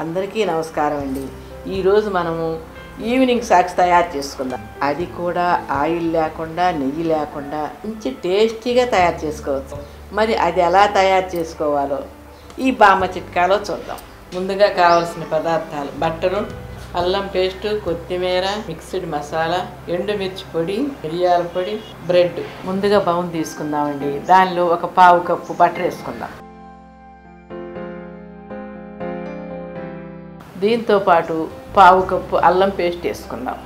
అందరికీ నమస్కారం అండి. ఈరోజు మనము ఈవినింగ్ స్నాక్స్ తయారు చేసుకుందాం. అది కూడా ఆయిల్ లేకుండా, నెయ్యి లేకుండా మంచి టేస్టీగా తయారు చేసుకోవచ్చు. మరి అది ఎలా తయారు చేసుకోవాలో ఈ బామ్మ చిట్కాలో చూద్దాం. ముందుగా కావాల్సిన పదార్థాలు: బట్టరు, అల్లం పేస్ట్, కొత్తిమీర, మిక్స్డ్ మసాలా, ఎండుమిర్చి పొడి, మిరియాల పొడి, బ్రెడ్. ముందుగా బౌన్ తీసుకుందామండి. దానిలో ఒక పావు కప్పు బటర్ వేసుకుందాం. దీంతో పాటు పావు కప్పు అల్లం పేస్ట్ వేసుకుందాం.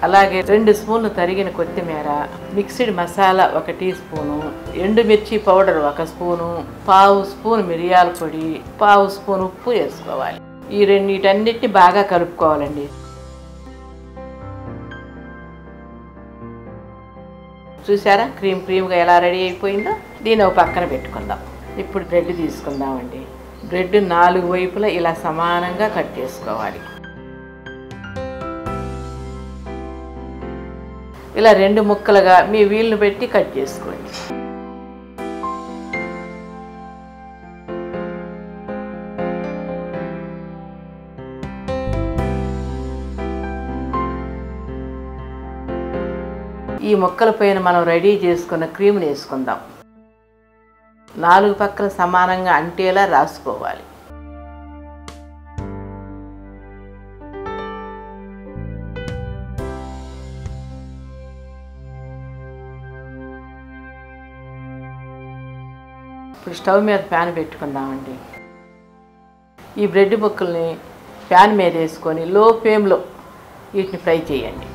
అలాగే 2 స్పూన్లు తరిగిన కొత్తిమీర, మిక్స్డ్ మసాలా 1 టీ స్పూను, ఎండుమిర్చి పౌడర్ 1 స్పూను, పావు స్పూన్ మిరియాల పొడి, పావు స్పూన్ ఉప్పు వేసుకోవాలి. ఈ వీటన్నిటిని బాగా కలుపుకోవాలండి. చూసారా క్రీమ్గా ఎలా రెడీ అయిపోయిందో? దీన్ని ఒక పక్కన పెట్టుకుందాం. ఇప్పుడు బ్రెడ్ తీసుకుందామండి. బ్రెడ్ 4 వైపులా ఇలా సమానంగా కట్ చేసుకోవాలి. ఇలా 2 ముక్కలుగా మీ వీలును పెట్టి కట్ చేసుకోండి. ఈ ముక్కల పైన మనం రెడీ చేసుకున్న క్రీమ్ని వేసుకుందాం. 4 పక్కల సమానంగా అంటేలా రాసుకోవాలి. ఇప్పుడు స్టవ్ మీద ప్యాన్ పెట్టుకుందామండి. ఈ బ్రెడ్ ముక్కల్ని ప్యాన్ మీద వేసుకొని లో ఫ్లేమ్లో వీటిని ఫ్రై చేయండి.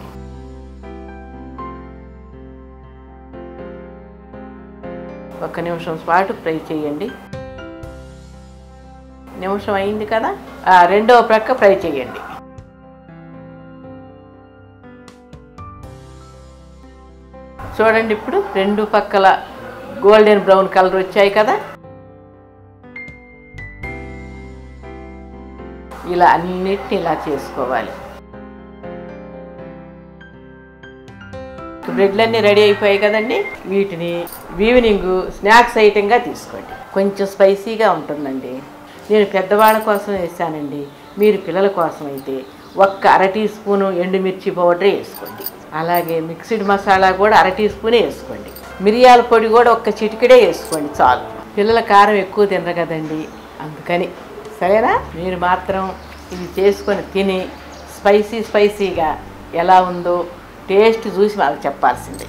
ఒక నిమిషం పాటు ఫ్రై చేయండి. నిమిషం అయింది కదా, రెండవ ప్రక్క ఫ్రై చేయండి. చూడండి, ఇప్పుడు 2 పక్కల గోల్డెన్ బ్రౌన్ కలర్ వచ్చాయి కదా. ఇలా అన్నిటిని ఇలా చేసుకోవాలి. బ్రెడ్లన్నీ రెడీ అయిపోయాయి కదండి. వీటిని ఈవినింగ్ స్నాక్స్ ఐటెంగా తీసుకోండి. కొంచెం స్పైసీగా ఉంటుందండి. నేను పెద్దవాళ్ళ కోసం వేసానండి. మీరు పిల్లల కోసం అయితే 1/2 టీ స్పూను ఎండుమిర్చి పౌడర్ వేసుకోండి. అలాగే మిక్స్డ్ మసాలా కూడా 1/2 టీ స్పూనే వేసుకోండి. మిరియాల పొడి కూడా 1 చిటికెడే వేసుకోండి చాలు. పిల్లల కారం ఎక్కువ తినరు కదండి, అందుకని. సరేనా? మీరు మాత్రం ఇది చేసుకొని తిని స్పైసీగా ఎలా ఉందో టేస్ట్ చూసి మాకు చెప్పాల్సిందే.